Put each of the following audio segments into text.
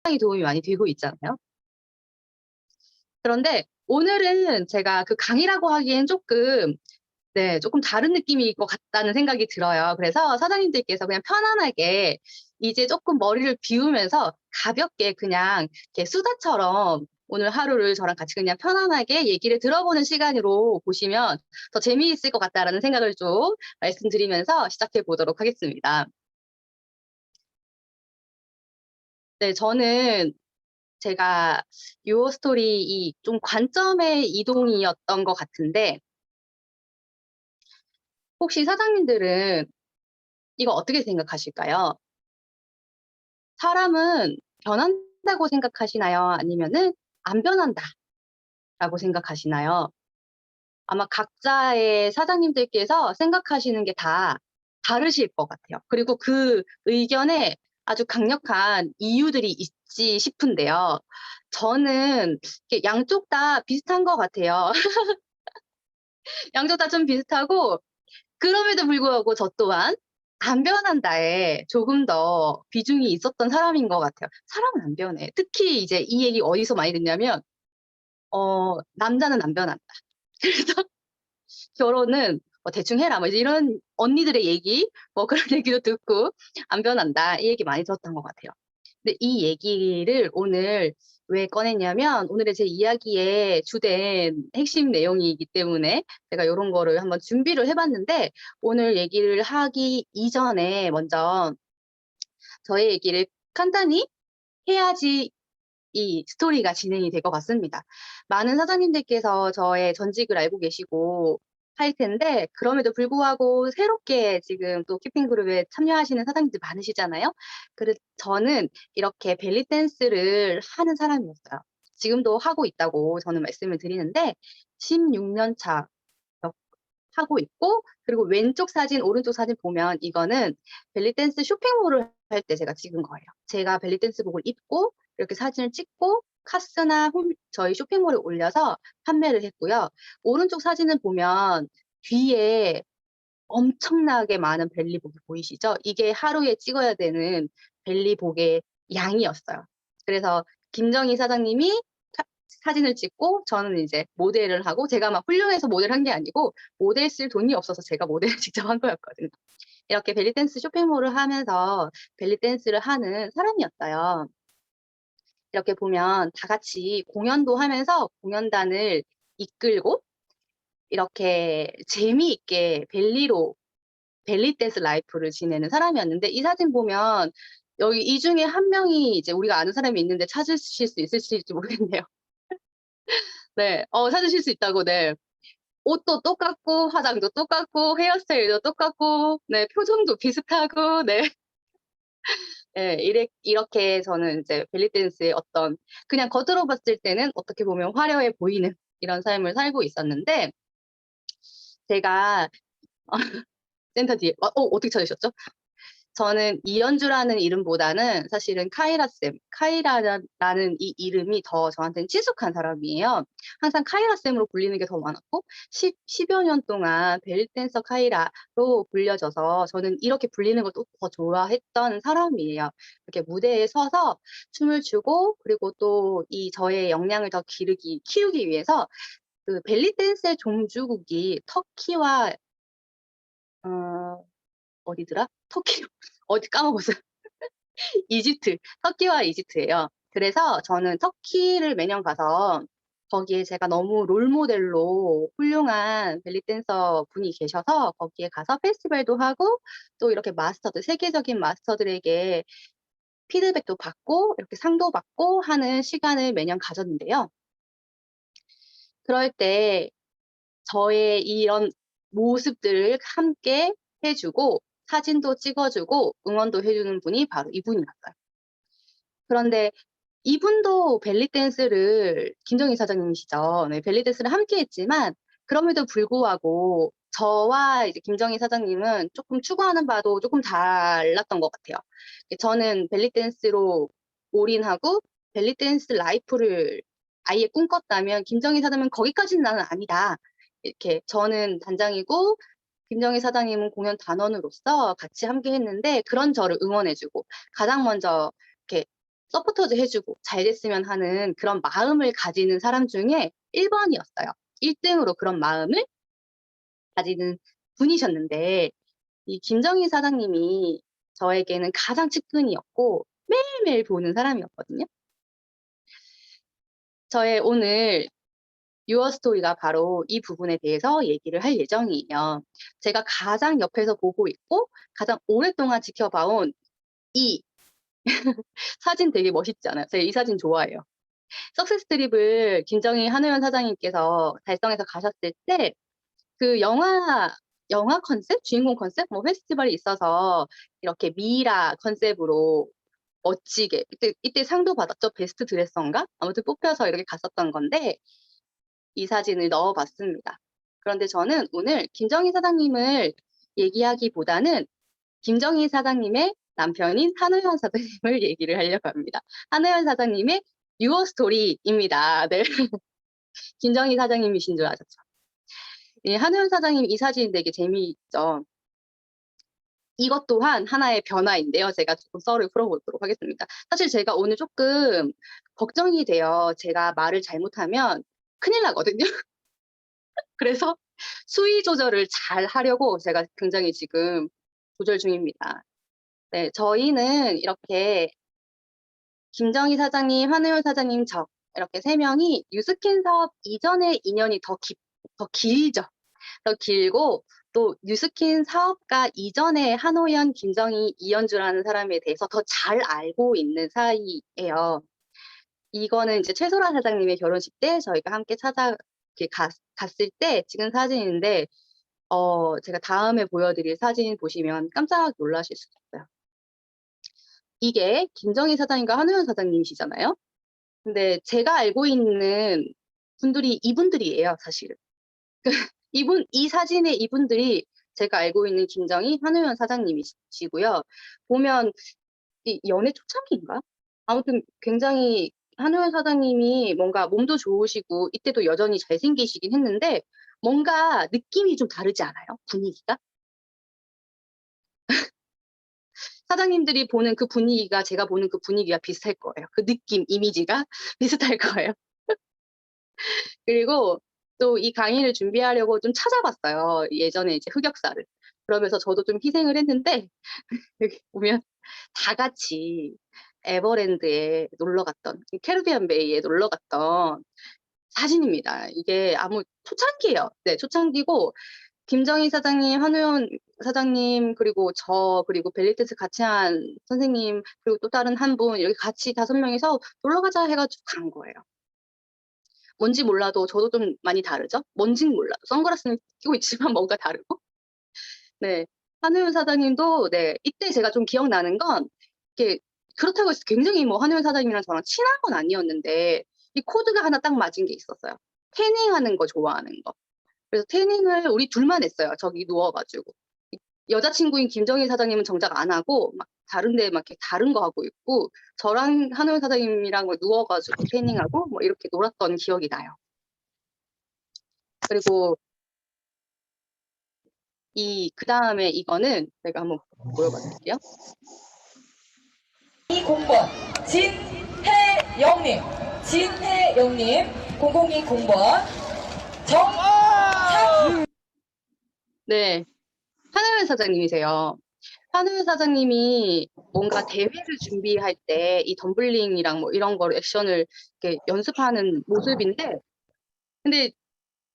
상당히 도움이 많이 되고 있잖아요. 그런데 오늘은 제가 그 강의라고 하기엔 쪼끔 네 쪼끔 다른 느낌일 것 같다는 생각이 들어요. 그래서 사장님들께서 그냥 편안하게 이제 쪼끔 머리를 비우면서 가볍게 그냥 이렇게 수다처럼 오늘 하루를 저랑 같이 그냥 편안하게 얘기를 들어보는 시간으로 보시면 더 재미있을 것 같다라는 생각을 좀 말씀드리면서 시작해 보도록 하겠습니다. 네 저는 제가 유어 스토리 이 좀 관점의 이동이었던 것 같은데 혹시 사장님들은 이거 어떻게 생각하실까요? 사람은 변한다고 생각하시나요? 아니면은 안 변한다라고 생각하시나요? 아마 각자의 사장님들께서 생각하시는 게 다 다르실 것 같아요. 그리고 그 의견에 아주 강력한 이유들이 있지 싶은데요. 저는 이렇게 양쪽 다 비슷한 것 같아요. 양쪽 다 좀 비슷하고 그럼에도 불구하고 저 또한 안 변한다에 조금 더 비중이 있었던 사람인 것 같아요. 사람은 안 변해. 특히 이제 이 얘기 어디서 많이 듣냐면 "남자는 안 변한다." 그래서 "결혼은 대충 해라." 뭐 이제 이런 언니들의 얘기 뭐 그런 얘기도 듣고 "안 변한다." 이 얘기 많이 들었던 것 같아요. 근데 이 얘기를 오늘 왜 꺼냈냐면 오늘의 제 이야기의 주된 핵심 내용이기 때문에 제가 요런 거를 한번 준비를 해 봤는데 오늘 얘기를 하기 이전에 먼저 저의 얘기를 간단히 해야지 이 스토리가 진행이 될 것 같습니다. 많은 사장님들께서 저의 전직을 알고 계시고 할 텐데 그럼에도 불구하고 새롭게 지금 또 키핑 그룹에 참여하시는 사장님들 많으시잖아요. 저는 이렇게 벨리 댄스를 하는 사람이었어요. 지금도 하고 있다고 저는 말씀을 드리는데 16년 차 하고 있고 그리고 왼쪽 사진 오른쪽 사진 보면 이거는 벨리 댄스 쇼핑몰을 할 때 제가 찍은 거예요. 제가 벨리 댄스복을 입고 이렇게 사진을 찍고 카스나 저희 쇼핑몰에 올려서 판매를 했고요. 오른쪽 사진을 보면 뒤에 엄청나게 많은 벨리복이 보이시죠? 이게 하루에 찍어야 되는 벨리복의 양이었어요. 그래서 김정희 사장님이 사진을 찍고 저는 이제 모델을 하고 제가 막 훌륭해서 모델한 게 아니고 모델 쓸 돈이 없어서 제가 모델을 직접 한 거였거든요. 이렇게 벨리 댄스 쇼핑몰을 하면서 벨리 댄스를 하는 사람이었어요. 이렇게 보면 다 같이 공연도 하면서 공연단을 이끌고 이렇게 재미있게 벨리 댄스 라이프를 지내는 사람이었는데 이 사진 보면 여기 이 중에 한 명이 이제 우리가 아는 사람이 있는데 찾으실 수 있으실지 모르겠네요. 네. 찾으실 수 있다고 네. 옷도 똑같고 화장도 똑같고 헤어스타일도 똑같고 네 표정도 비슷하고 네. 예. 이렇게 저는 이제 벨리 댄스의 어떤 그냥 겉으로 봤을 때는 어떻게 보면 화려해 보이는 이런 삶을 살고 있었는데 제가 센터 뒤에 어떻게 찾으셨죠? 저는 이연주라는 이름보다는 사실은 카이라라는 이 이름이 더 저한테는 친숙한 사람이에요. 항상 카이라 쌤으로 불리는 게 더 많았고 10여 년 동안 벨리 댄서 카이라로 불려져서 저는 이렇게 불리는 걸 또 더 좋아했던 사람이에요. 이렇게 무대에 서서 춤을 추고 그리고 또 이 저의 역량을 더 키우기 위해서 그 벨리 댄스의 종주국이 터키와 어 어디더라? 터키 어디 까먹었어요. 터키와 이집트예요. 그래서 저는 터키를 매년 가서 거기에 제가 너무 롤 모델로 훌륭한 벨리 댄서 분이 계셔서 거기에 가서 페스티벌도 하고 또 이렇게 세계적인 마스터들에게 피드백도 받고 이렇게 상도 받고 하는 시간을 매년 가졌는데요. 그럴 때 저의 이런 모습들을 함께 해 주고 사진도 찍어 주고 응원도 해 주는 분이 바로 이분이었어요. 그런데 이분도 벨리 댄스를 김정희 사장님이시죠. 네 벨리 댄스를 함께 했지만 그럼에도 불구하고 저와 이제 김정희 사장님은 쪼끔 추구하는 바도 쪼끔 달랐던 것 같아요. 저는 벨리 댄스로 올인하고 벨리 댄스 라이프를 아예 꿈꿨다면 김정희 사장님은 "거기까지는 나는 아니다." 이렇게 저는 단장이고 김정희 사장님은 공연 단원으로서 같이 함께 했는데 그런 저를 응원해 주고 가장 먼저 이렇게 서포터즈 해주고 잘 됐으면 하는 그런 마음을 가지는 사람 중에 1번이었어요. 1등으로 그런 마음을 가지는 분이셨는데, 이 김정희 사장님이 저에게는 가장 측근이었고 매일매일 보는 사람이었거든요. 저의 오늘 유어스토리가 바로 이 부분에 대해서 얘기를 할 예정이에요. 제가 가장 옆에서 보고 있고 가장 오랫동안 지켜봐온 이 사진 되게 멋있지 않아요? 제가 이 사진 좋아해요. 석세스 트립을 김정희 한우현 사장님께서 달성해서 가셨을 때 그 영화 컨셉? 주인공 컨셉? 뭐 페스티벌이 있어서 이렇게 미라 컨셉으로 멋지게 이때 상도 받았죠. 베스트 드레서인가? 아무튼 뽑혀서 이렇게 갔었던 건데 이 사진을 넣어 봤습니다. 그런데 저는 오늘 김정희 사장님을 얘기하기보다는 김정희 사장님의 남편인 한우현 사장님을 얘기를 하려고 합니다. 한우현 사장님의 유어 스토리입니다. 네. 김정희 사장님이신 줄 아셨죠? 예, 한우현 사장님 이 사진 되게 재미있죠. 이것 또한 하나의 변화인데요. 제가 조금 썰을 풀어보도록 하겠습니다. 사실 제가 오늘 조금 걱정이 돼요. 제가 말을 잘못하면 큰일 나거든요. 그래서 수위 조절을 잘 하려고 제가 굉장히 지금 조절 중입니다. 네, 저희는 이렇게 김정희 사장님, 한우현 사장님, 저 이렇게 세 명이 뉴스킨 사업 이전의 인연이 더 길죠. 더 길고 또 뉴스킨 사업가 이전에 한우현, 김정희, 이현주라는 사람에 대해서 더 잘 알고 있는 사이예요. 이거는 이제 최소라 사장님의 결혼식 때 저희가 함께 갔을 때 찍은 사진인데 제가 다음에 보여드릴 사진 보시면 깜짝 놀라실 수도 있어요. 이게 김정희 사장님과 한우현 사장님이시잖아요. 근데 제가 알고 있는 분들이 이분들이에요, 사실은. 이 사진의 이분들이 제가 알고 있는 김정희, 한우현 사장님이시고요. 보면 이 연애 초창기인가? 아무튼 굉장히 한우현 사장님이 뭔가 몸도 좋으시고 이때도 여전히 잘생기시긴 했는데 뭔가 느낌이 좀 다르지 않아요? 분위기가? 사장님들이 보는 그 분위기가 제가 보는 그 분위기가 비슷할 거예요. 그 느낌, 이미지가 비슷할 거예요. 그리고 또 이 강의를 준비하려고 좀 찾아봤어요. 예전에 이제 흑역사를. 그러면서 저도 좀 희생을 했는데 여기 보면 다 같이 에버랜드에 놀러 갔던, 캐리비안 베이에 놀러 갔던 사진입니다. 이게 초창기예요. 네, 초창기고 김정희 사장님, 한우현 사장님, 그리고 저, 그리고 벨리댄스 같이 한 선생님, 그리고 또 다른 한 분, 이렇게 같이 5명이서 놀러 가자 해가지고 간 거예요. 뭔지 몰라도 저도 좀 많이 다르죠? 뭔진 몰라도. 선글라스는 끼고 있지만 뭔가 다르고. 네. 한우현 사장님도, 네. 이때 제가 좀 기억나는 건, 이게, 그렇다고 해서 굉장히 뭐 한우현 사장님이랑 저랑 친한 건 아니었는데, 이 코드가 하나 딱 맞은 게 있었어요. 태닝 하는 거 좋아하는 거. 그래서 태닝을 우리 둘만 했어요. 저기 누워가지고. 여자친구인 김정희 사장님은 정작 안 하고, 막 다른데 막 이렇게 다른 거 하고 있고, 저랑 한우현 사장님이랑 누워가지고 태닝하고, 뭐 이렇게 놀았던 기억이 나요. 그리고 그 다음에 이거는 제가 한번 보여봐 드릴게요. 이 공번 진혜영님, 진혜영님 002 공번 정창. 네, 한우현 사장님이세요. 한우현 사장님이 뭔가 대회를 준비할 때 이 덤블링이랑 뭐 이런 거를 액션을 이렇게 연습하는 모습인데, 근데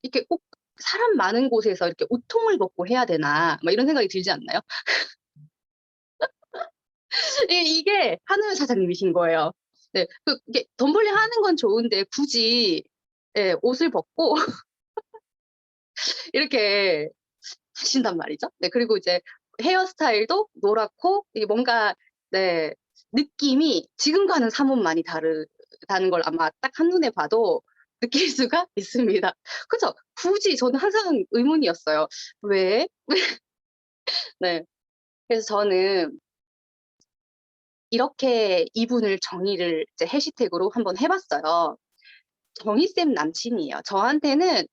이렇게 꼭 사람 많은 곳에서 이렇게 옷통을 벗고 해야 되나, 막 이런 생각이 들지 않나요? 이게 한우현 사장님이신 거예요. 네, 이게 덤블링 하는 건 좋은데 굳이 예, 옷을 벗고 이렇게 하신단 말이죠. 네, 그리고 이제 헤어스타일도 노랗고 이게 뭔가 네, 느낌이 지금과는 사뭇 많이 다르다는 걸 아마 딱 한눈에 봐도 느낄 수가 있습니다. 그죠? 굳이 저는 항상 의문이었어요. 왜? 네. 그래서 저는 이렇게 이분을 정의를 이제 해시태그로 한번 해봤어요. 정희쌤 남친이에요. 저한테는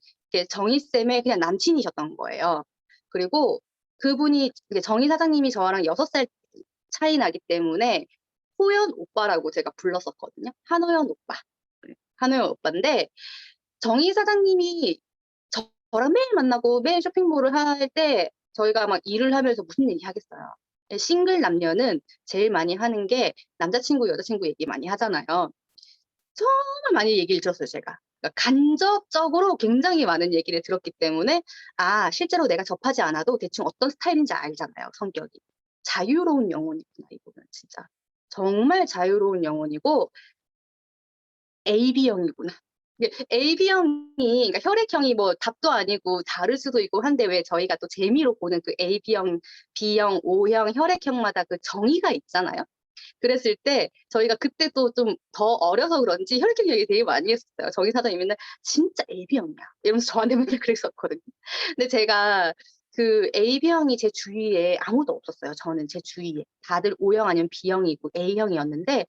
정희쌤의 그냥 남친이셨던 거예요. 그리고 그분이 정희 사장님이 저랑 6살 차이 나기 때문에 호연 오빠라고 제가 불렀었거든요. 한호연 오빠. 네. 한호연 오빠인데 정희 사장님이 저랑 매일 만나고 매일 쇼핑몰을 할 때 저희가 막 일을 하면서 무슨 얘기 하겠어요. 예, 싱글 남녀는 제일 많이 하는 게 남자친구, 여자친구 얘기 많이 하잖아요. 정말 많이 얘기를 들었어요, 제가. 그러니까 간접적으로 굉장히 많은 얘기를 들었기 때문에 아, 실제로 내가 접하지 않아도 대충 어떤 스타일인지 알잖아요, 성격이. 자유로운 영혼이구나, 이분은 진짜. 정말 자유로운 영혼이고 AB형이구나. AB형이 그러니까 혈액형이 뭐 답도 아니고 다를 수도 있고 한데 왜 저희가 또 재미로 보는 그 AB형, B형, O형 혈액형마다 그 정의가 있잖아요. 그랬을 때 저희가 그때 또 좀 더 어려서 그런지 혈액형 얘기 되게 많이 했었어요. 정의 사장님 맨날 "진짜 AB형이야." 이러면서 저한테 맨날 그랬었거든요. 근데 제가 그 AB형이 제 주위에 아무도 없었어요, 저는 제 주위에. 다들 O형 아니면 B형이고 A형이었는데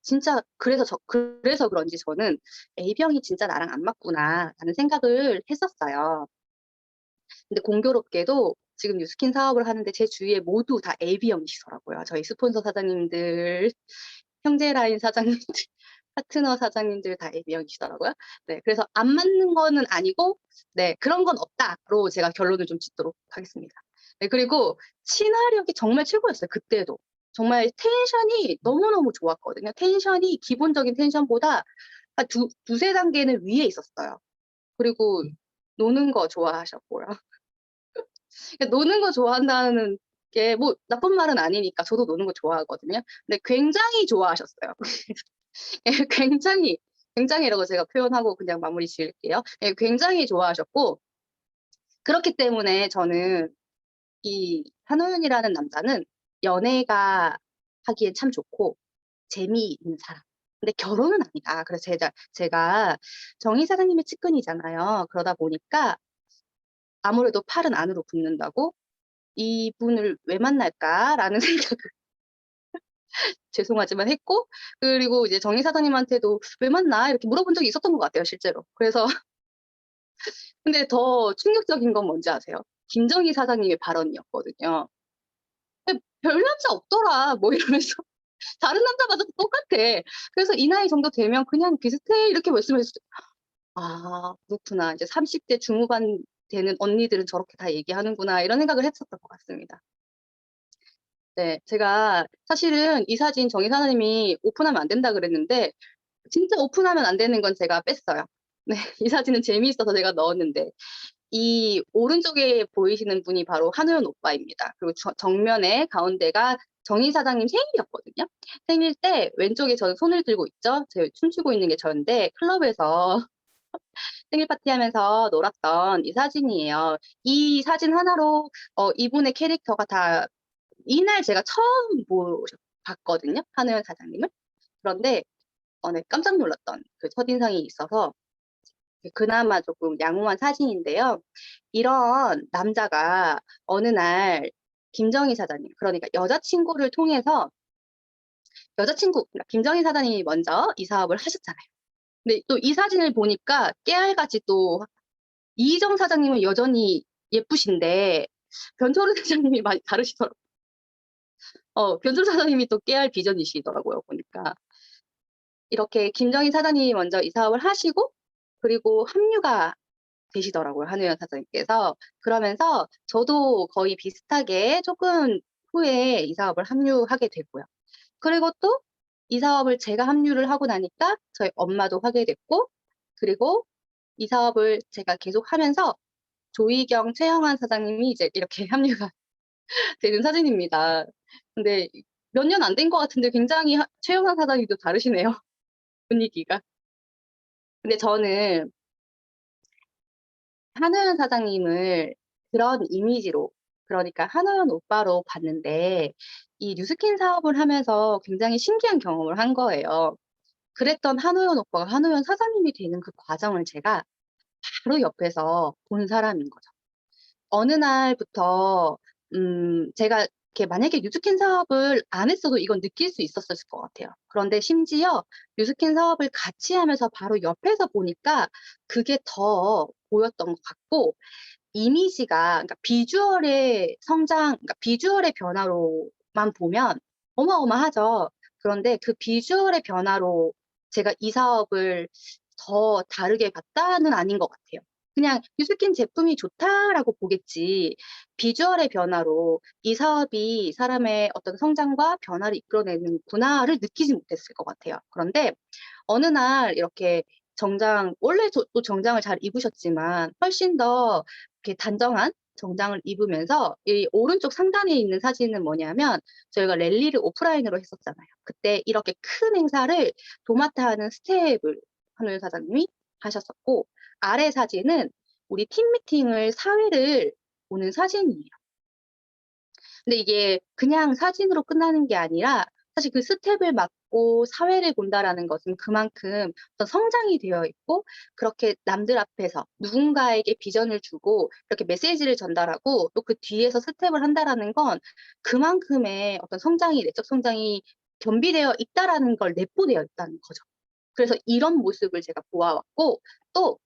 진짜 그래서 그런지 저는 'AB형이 진짜 나랑 안 맞구나.'라는 생각을 했었어요. 근데 공교롭게도 지금 뉴스킨 사업을 하는데 제 주위에 모두 다 AB형이시더라고요. 저희 스폰서 사장님들, 형제 라인 사장님들, 파트너 사장님들 다 AB형이시더라고요. 네. 그래서 안 맞는 거는 아니고 네, '그런 건 없다.'로 제가 결론을 좀 짓도록 하겠습니다. 네, 그리고 친화력이 정말 최고였어요, 그때도. 정말 텐션이 너무너무 좋았거든요. 텐션이 기본적인 텐션보다 한 두세 단계는 위에 있었어요. 그리고 노는 거 좋아하셨고요. 노는 거 좋아한다는 게 뭐 나쁜 말은 아니니까 저도 노는 거 좋아하거든요. 근데 굉장히 좋아하셨어요. 예, 굉장히라고 제가 표현하고 그냥 마무리 지을게요. 예, 굉장히 좋아하셨고 그렇기 때문에 저는 이 한호윤이라는 남자는 연애가 하기엔 참 좋고 재미있는 사람. 근데 결혼은 아니다. 그래서 제가 정희 사장님의 측근이잖아요. 그러다 보니까 아무래도 팔은 안으로 붙는다고 '이분을 왜 만날까?'라는 생각을 죄송하지만 했고 그리고 이제 정희 사장님한테도 "왜 만나?" 이렇게 물어본 적이 있었던 것 같아요, 실제로. 그래서 근데 더 충격적인 건 뭔지 아세요? 김정희 사장님의 발언이었거든요. "별 남자 없더라." 뭐 이러면서 "다른 남자 봐도 똑같아. 그래서 이 나이 정도 되면 그냥 비슷해." 이렇게 말씀하셨어요. 아, 그렇구나. 이제 30대 중후반 되는 언니들은 저렇게 다 얘기하는구나 이런 생각을 했었던 것 같습니다. 네. 제가 사실은 이 사진 정희 사장님이 오픈하면 안 된다 그랬는데 진짜 오픈하면 안 되는 건 제가 뺐어요. 네. 이 사진은 재미있어서 제가 넣었는데 이 오른쪽에 보이시는 분이 바로 한우연 오빠입니다. 그리고 정면에 가운데가 정희 사장님 생일이었거든요. 생일 때 왼쪽에 저는 손을 들고 있죠. 제 춤추고 있는 게 저인데 클럽에서 생일 파티하면서 놀았던 이 사진이에요. 이 사진 하나로 이분의 캐릭터가 다 이날 제가 처음 봤거든요, 한우연 사장님을. 그런데 네, 깜짝 놀랐던 그 첫인상이 있어서 그나마 조금 양호한 사진인데요. 이런 남자가 어느 날 김정희 사장님 그러니까 여자친구를 통해서 그러니까 김정희 사장님이 먼저 이 사업을 하셨잖아요. 근데 또 이 사진을 보니까 깨알같이 또 이희정 사장님은 여전히 예쁘신데 변철우 사장님이 많이 다르시더라고요. 변철우 사장님이 또 깨알 비전이시더라고요, 보니까. 이렇게 김정희 사장님이 먼저 이 사업을 하시고 그리고 합류가 되시더라고요, 한우연 사장님께서. 그러면서 저도 거의 비슷하게 쪼끔 후에 이 사업을 합류하게 되고요. 그리고 또 이 사업을 제가 합류를 하고 나니까 저희 엄마도 하게 됐고 그리고 이 사업을 제가 계속하면서 조희경, 최영환 사장님이 이제 이렇게 합류가 되는 사진입니다. 근데 몇 년 안 된 것 같은데 굉장히 최영환 사장님도 다르시네요, 분위기가. 근데 저는 한우연 사장님을 그런 이미지로 그러니까 한우연 오빠로 봤는데 이 뉴스킨 사업을 하면서 굉장히 신기한 경험을 한 거예요. 그랬던 한우연 오빠가 한우연 사장님이 되는 그 과정을 제가 바로 옆에서 본 사람인 거죠. 어느 날부터 제가 이렇게 만약에 뉴스킨 사업을 안 했어도 이건 느낄 수 있었을 것 같아요. 그런데 심지어 뉴스킨 사업을 같이 하면서 바로 옆에서 보니까 그게 더 보였던 것 같고 이미지가 그러니까 비주얼의 성장 그러니까 비주얼의 변화로만 보면 어마어마하죠. 그런데 그 비주얼의 변화로 제가 이 사업을 더 다르게 봤다는 아닌 것 같아요. 그냥 '뉴스킨 제품이 좋다.'라고 보겠지 비주얼의 변화로 '이 사업이 사람의 어떤 성장과 변화를 이끌어내는구나.'를 느끼지 못했을 것 같아요. 그런데 어느 날 이렇게 원래 또 정장을 잘 입으셨지만 훨씬 더 이렇게 단정한 정장을 입으면서 이 오른쪽 상단에 있는 사진은 뭐냐면 저희가 랠리를 오프라인으로 했었잖아요. 그때 이렇게 큰 행사를 도맡아 하는 스텝을 한우현 사장님이 하셨었고, 아래 사진은 우리 팀 미팅을 사회를 보는 사진이에요. 근데 이게 그냥 사진으로 끝나는 게 아니라 사실 그 스텝을 맡고 사회를 본다라는 것은 그만큼 어떤 성장이 되어 있고, 그렇게 남들 앞에서 누군가에게 비전을 주고 이렇게 메시지를 전달하고 또 그 뒤에서 스텝을 한다라는 건 그만큼의 어떤 내적 성장이 겸비되어 있다라는 걸 내포되어 있다는 거죠. 그래서 이런 모습을 제가 보아왔고, 또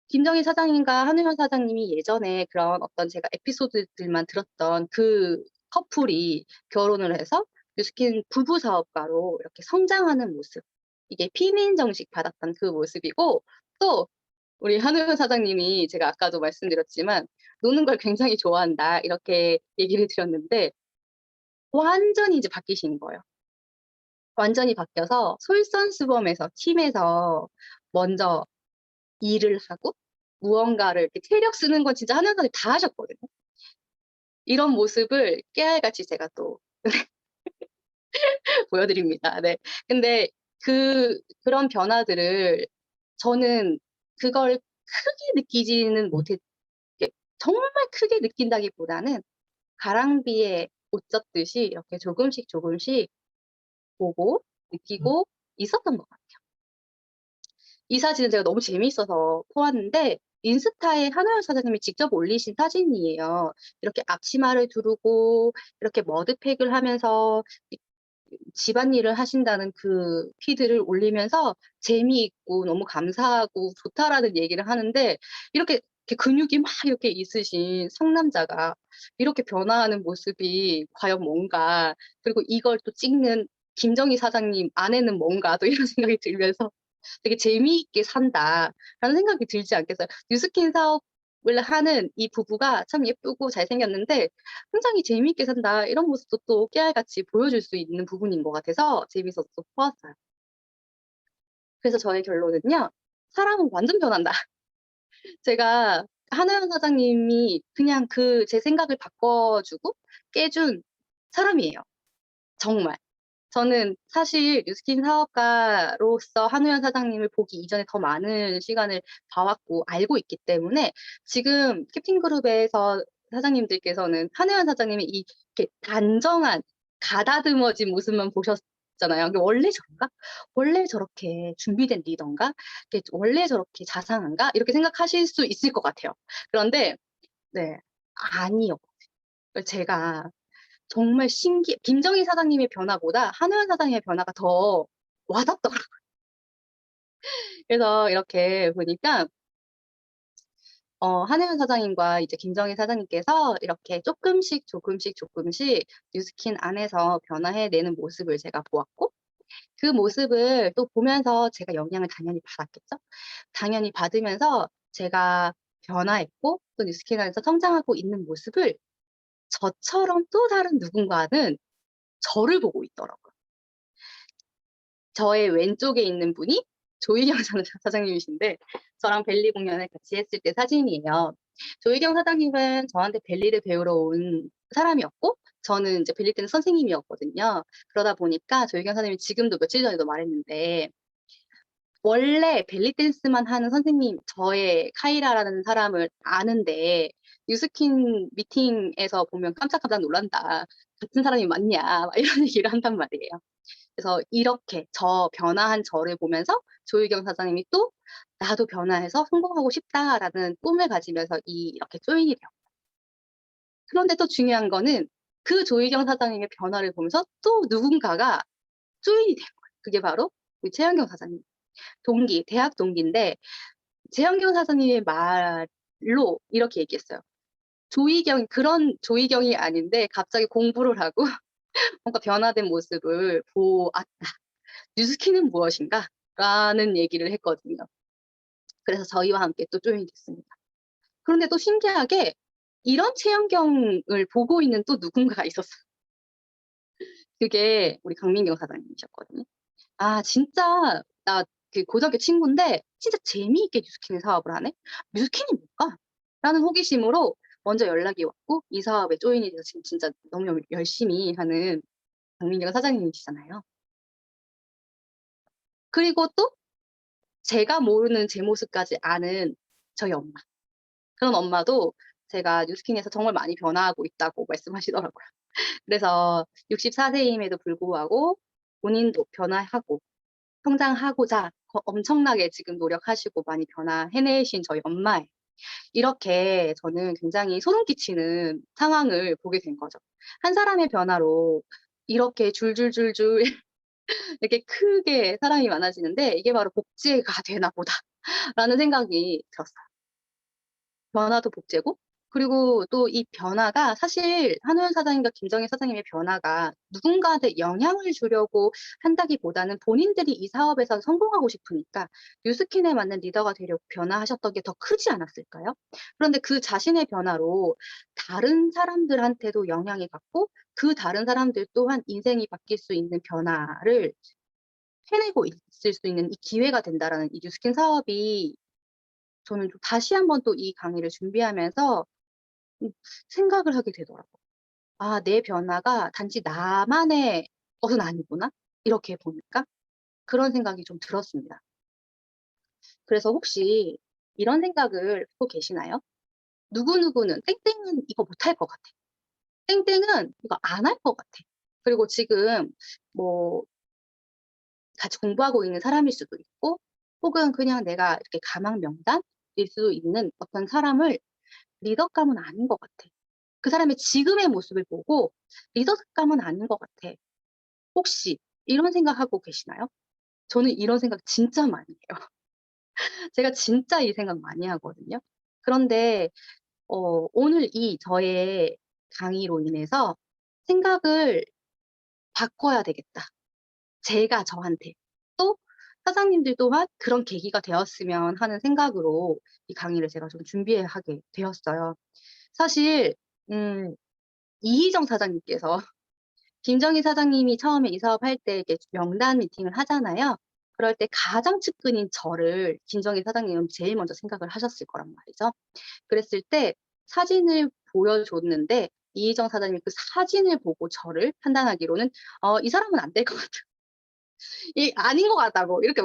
김정희 사장님과 한우현 사장님이 예전에 그런 어떤 제가 에피소드들만 들었던 그 커플이 결혼을 해서 뉴스킨 부부 사업가로 이렇게 성장하는 모습, 이게 피민 정식 받았던 그 모습이고, 또 우리 한우현 사장님이 제가 아까도 말씀드렸지만 노는 걸 굉장히 좋아한다 이렇게 얘기를 드렸는데, 완전히 이제 바뀌신 거예요. 완전히 바뀌어서 솔선수범해서 팀에서 먼저 일을 하고 무언가를 이렇게 체력 쓰는 건 진짜 한우현 사장님이 다 하셨거든요. 이런 모습을 깨알같이 제가 또 보여드립니다. 네. 근데 그런 변화들을 저는 그걸 크게 느끼지는 못했 게, 정말 크게 느낀다기보다는 가랑비에 옷 젖듯이 이렇게 조금씩 조금씩 보고 느끼고 있었던 것 같아요. 이 사진은 제가 너무 재미있어서 보았는데, 인스타에 한우현 사장님이 직접 올리신 사진이에요. 이렇게 앞치마를 두르고 이렇게 머드팩을 하면서 집안일을 하신다는 그 피드를 올리면서 재미있고 너무 감사하고 좋다라는 얘기를 하는데, 이렇게 근육이 막 이렇게 있으신 상남자가 이렇게 변화하는 모습이 과연 뭔가, 그리고 이걸 또 찍는 김정희 사장님 안에는 뭔가 또 이런 생각이 들면서 '되게 재미있게 산다.'라는 생각이 들지 않겠어요? 뉴스킨 사업을 하는 이 부부가 참 예쁘고 잘생겼는데 굉장히 재미있게 산다, 이런 모습도 또 깨알같이 보여줄 수 있는 부분인 것 같아서 재밌어서 또 보았어요. 그래서 저의 결론은요, 사람은 완전 변한다. 제가 한우현 사장님이 그냥 제 생각을 바꿔주고 깨준 사람이에요. 정말. 저는 사실 뉴스킨 사업가로서 한우현 사장님을 보기 이전에 더 많은 시간을 봐왔고 알고 있기 때문에, 지금 캡틴그룹에서 사장님들께서는 한우현 사장님의 이렇게 단정한 가다듬어진 모습만 보셨잖아요. 근데 '원래 저런가? 원래 저렇게 준비된 리더인가? 이게 원래 저렇게 자상한가?' 이렇게 생각하실 수 있을 것 같아요. 그런데 네, 아니었거든요. 제가 정말 김정희 사장님의 변화보다 한우현 사장님의 변화가 더 와닿더라고요. 그래서 이렇게 보니까 한우현 사장님과 이제 김정희 사장님께서 이렇게 쪼끔씩, 조금씩, 조금씩 뉴스킨 안에서 변화해 내는 모습을 제가 보았고, 그 모습을 또 보면서 제가 영향을 당연히 받았겠죠. 당연히 받으면서 제가 변화했고 또 뉴스킨 안에서 성장하고 있는 모습을 저처럼 또 다른 누군가는 저를 보고 있더라고요. 저의 왼쪽에 있는 분이 조희경 사장님이신데, 저랑 벨리 공연을 같이 했을 때 사진이에요. 조희경 사장님은 저한테 벨리를 배우러 온 사람이었고, 저는 이제 벨리 때는 선생님이었거든요. 그러다 보니까 조희경 사장님이 지금도 며칠 전에도 말했는데, 원래 벨리 댄스만 하는 선생님 저의 카이라라는 사람을 아는데 뉴스킨 미팅에서 보면 깜짝깜짝 놀란다. "같은 사람이 맞냐." 막 이런 얘기를 한단 말이에요. 그래서 이렇게 변화한 저를 보면서 조희경 사장님이 또 '나도 변화해서 성공하고 싶다.'라는 꿈을 가지면서 이렇게 조인이 돼요. 그런데 또 중요한 거는 그 조희경 사장님의 변화를 보면서 또 누군가가 조인이 된 거예요. 그게 바로 우리 최현경 사장님. 대학 동기인데 최현경 사장님의 말로 이렇게 얘기했어요. 그런 조희경이 아닌데 갑자기 공부를 하고 뭔가 변화된 모습을 보았다. 뉴스킨은 무엇인가? 라는 얘기를 했거든요. 그래서 저희와 함께 또 조인이 됐습니다. 그런데 또 신기하게 이런 최연경을 보고 있는 또 누군가가 있었어요. 그게 우리 강민경 사장님이셨거든요. 아 진짜 나 그 고등학교 친구인데 진짜 재미있게 뉴스킨 사업을 하네. '뉴스킨이 뭘까?' 라는 호기심으로 먼저 연락이 왔고 이 사업에 조인이 돼서 지금 진짜 너무 열심히 하는 강민경 사장님이시잖아요. 그리고 또 제가 모르는 제 모습까지 아는 저희 엄마. 그런 엄마도 제가 뉴스킨에서 정말 많이 변화하고 있다고 말씀하시더라고요. 그래서 64 세임에도 불구하고 본인도 변화하고 성장하고자 엄청나게 지금 노력하시고 많이 변화해내신 저희 엄마예요. 이렇게 저는 굉장히 소름 끼치는 상황을 보게 된 거죠. 한 사람의 변화로 이렇게 줄줄줄줄 이렇게 크게 사람이 많아지는데 '이게 바로 복제가 되나 보다.'라는 생각이 들었어요. 변화도 복제고 그리고 또 이 변화가 사실 한우현 사장님과 김정희 사장님의 변화가 누군가한테 영향을 주려고 한다기보다는 본인들이 이 사업에서 성공하고 싶으니까 뉴스킨에 맞는 리더가 되려고 변화하셨던 게 더 크지 않았을까요? 그런데 그 자신의 변화로 다른 사람들한테도 영향이 갔고 그 다른 사람들 또한 인생이 바뀔 수 있는 변화를 해내고 있을 수 있는 이 기회가 된다라는 이 뉴스킨 사업이 저는 좀 다시 한번 또 이 강의를 준비하면서 음 생각을 하게 되더라고요. '아 내 변화가 단지 나만의 것은 아니구나.' 이렇게 보니까 그런 생각이 좀 들었습니다. 그래서 혹시 이런 생각을 하고 계시나요? '누구누구는 땡땡은 이거 못할 것 같아. 땡땡은 이거 안 할 것 같아.' 그리고 지금 뭐 같이 공부하고 있는 사람일 수도 있고 혹은 그냥 내가 이렇게 가망 명단일 수도 있는 어떤 사람을 '리더감은 아닌 것 같아.' 그 사람의 지금의 모습을 보고 '리더감은 아닌 것 같아.' 혹시 이런 생각하고 계시나요? 저는 이런 생각 진짜 많이 해요. 제가 진짜 이 생각 많이 하거든요. 그런데 오늘 이 저의 강의로 인해서 '생각을 바꿔야 되겠다.' 제가 저한테. 또 사장님들 또한 그런 계기가 되었으면 하는 생각으로 이 강의를 제가 좀 준비하게 되었어요. 사실 음 이희정 사장님께서 김정희 사장님이 처음에 이 사업할 때 이렇게 명단 미팅을 하잖아요. 그럴 때 가장 측근인 저를 김정희 사장님은 제일 먼저 생각을 하셨을 거란 말이죠. 그랬을 때 사진을 보여줬는데 이희정 사장님이 그 사진을 보고 저를 판단하기로는 "이 사람은 안 될 것 같다. 이 아닌 것 같다."고 이렇게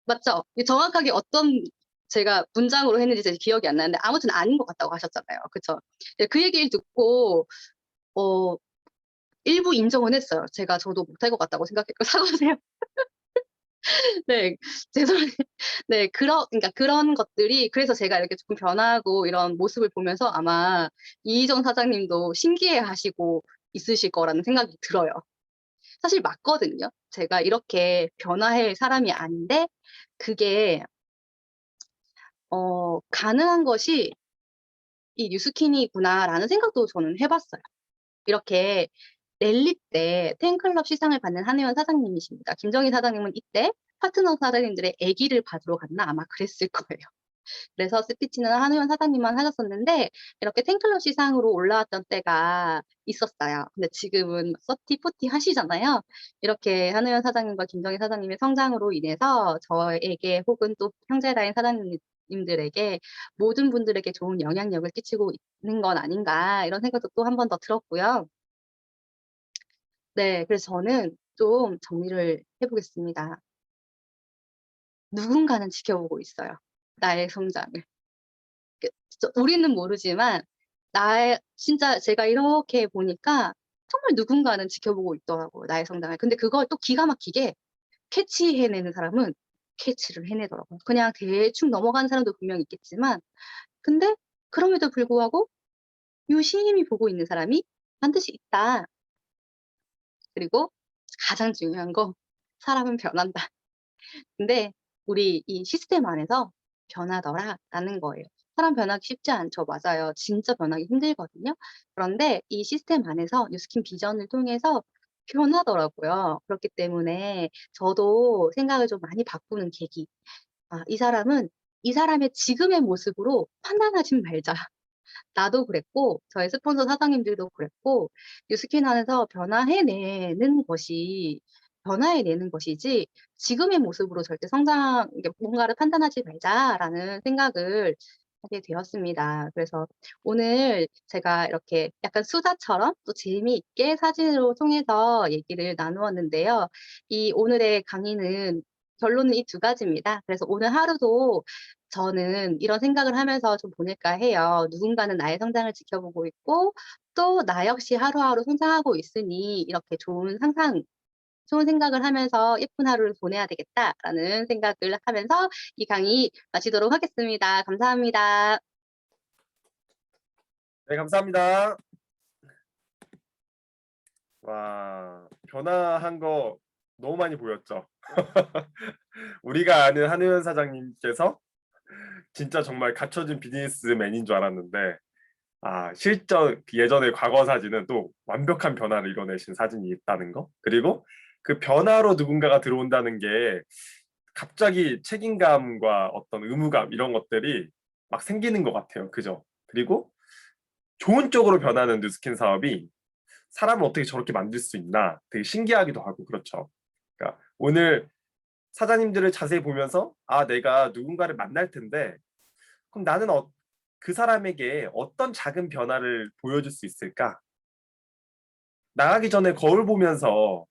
맞죠? 이 정확하게 어떤 제가 문장으로 했는지 제 기억이 안 나는데 아무튼 "아닌 것 같다."고 하셨잖아요. 그쵸? 예 그 얘기를 듣고 어 일부 인정은 했어요. 제가 저도 못할 것 같다고 생각했고 사과하세요. 네. 죄송해요. 네. 그러니까 그런 것들이 그래서 제가 이렇게 조금 변하고 이런 모습을 보면서 아마 이희정 사장님도 신기해하시고 있으실 거라는 생각이 들어요. 사실 맞거든요. 제가 이렇게 변화할 사람이 아닌데 그게 가능한 것이 '이 뉴스킨이구나.'라는 생각도 저는 해 봤어요. 이렇게 랠리 때 팬클럽 시상을 받는 한의원 사장님이십니다. 김정희 사장님은 이때 파트너 사장님들의 애기를 봐주러 갔나 아마 그랬을 거예요. 그래서 스피치는 한의원 사장님만 하셨었는데 이렇게 팬클럽 시상으로 올라왔던 때가 있었어요. 근데 지금은 30, 40 하시잖아요. 이렇게 한의원 사장님과 김정희 사장님의 성장으로 인해서 저에게 혹은 또 형제라인 사장님들에게 모든 분들에게 좋은 영향력을 끼치고 있는 건 아닌가 이런 생각도 또 한 번 더 들었고요. 네. 그래서 저는 좀 정리를 해 보겠습니다. 누군가는 지켜보고 있어요, 나의 성장을. 그 우리는 모르지만 나의 진짜 제가 이렇게 보니까 정말 누군가는 지켜보고 있더라고요, 나의 성장을. 근데 그걸 또 기가 막히게 캐치해내는 사람은 캐치를 해내더라고요. 그냥 대충 넘어가는 사람도 분명히 있겠지만 근데 그럼에도 불구하고 유심히 보고 있는 사람이 반드시 있다. 그리고 가장 중요한 거 사람은 변한다. 근데 우리 이 시스템 안에서 변하더라라는 거예요. 사람 변하기 쉽지 않죠. 맞아요. 진짜 변하기 힘들거든요. 그런데 이 시스템 안에서 뉴스킨 비전을 통해서 변하더라고요. 그렇기 때문에 저도 생각을 좀 많이 바꾸는 계기. '아 이 사람은 이 사람의 지금의 모습으로 판단하지 말자.' 나도 그랬고 저희 스폰서 사장님들도 그랬고 뉴스킨 안에서 변화해내는 것이지 '지금의 모습으로 절대 성장 이게 뭔가를 판단하지 말자.'라는 생각을 하게 되었습니다. 그래서 오늘 제가 이렇게 약간 수다처럼 또 재미있게 사진으로 통해서 얘기를 나누었는데요. 이 오늘의 강의는 결론은 이 두 가지입니다. 그래서 오늘 하루도 저는 이런 생각을 하면서 좀 보낼까 해요. 누군가는 나의 성장을 지켜보고 있고 또 나 역시 하루하루 성장하고 있으니 이렇게 좋은 생각을 하면서 '예쁜 하루를 보내야 되겠다.'라는 생각을 하면서 이 강의 마치도록 하겠습니다. 감사합니다. 네, 감사합니다. 와, 변화한 거 너무 많이 보였죠. 우리가 아는 한우현 사장님께서 진짜 정말 갖춰진 비즈니스맨인 줄 알았는데, 실전 예전의 과거 사진은 또 완벽한 변화를 이뤄내신 사진이 있다는 거. 그리고 그 변화로 누군가가 들어온다는 게 갑자기 책임감과 어떤 의무감 이런 것들이 막 생기는 것 같아요. 그죠? 그리고 좋은 쪽으로 변하는 뉴스킨 사업이 사람을 어떻게 저렇게 만들 수 있나 되게 신기하기도 하고 그렇죠. 그러니까 오늘 사장님들을 자세히 보면서 내가 누군가를 만날 텐데 그럼 나는 그 사람에게 어떤 작은 변화를 보여줄 수 있을까? 나가기 전에 거울 보면서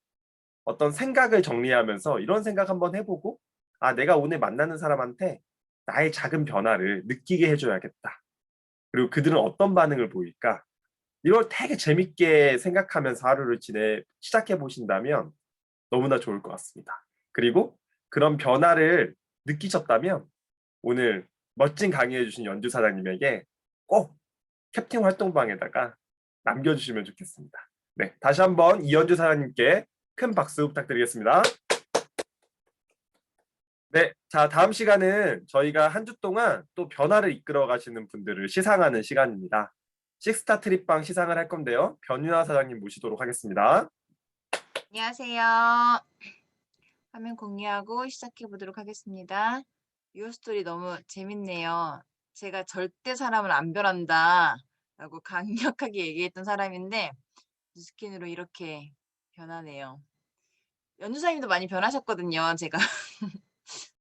어떤 생각을 정리하면서 이런 생각 한번 해보고 내가 오늘 만나는 사람한테 나의 작은 변화를 느끼게 해줘야겠다. 그리고 그들은 어떤 반응을 보일까? 이걸 되게 재밌게 생각하면서 하루를 시작해 보신다면 너무나 좋을 것 같습니다. 그리고 그런 변화를 느끼셨다면 오늘 멋진 강의해 주신 연주 사장님에게 꼭 캡틴 활동방에다가 남겨주시면 좋겠습니다. 네, 다시 한번 이연주 사장님께 큰 박수 부탁드리겠습니다. 네, 자, 다음 시간은 저희가 한 주 동안 또 변화를 이끌어 가시는 분들을 시상하는 시간입니다. 식스타 트립방 시상을 할 건데요. 변윤아 사장님 모시도록 하겠습니다. 안녕하세요. 화면 공유하고 시작해 보도록 하겠습니다. 유어스토리 너무 재밌네요. 제가 절대 사람을 안 변한다 라고 강력하게 얘기했던 사람인데 뉴스킨으로 이렇게 변하네요. 연주사님도 많이 변하셨거든요. 제가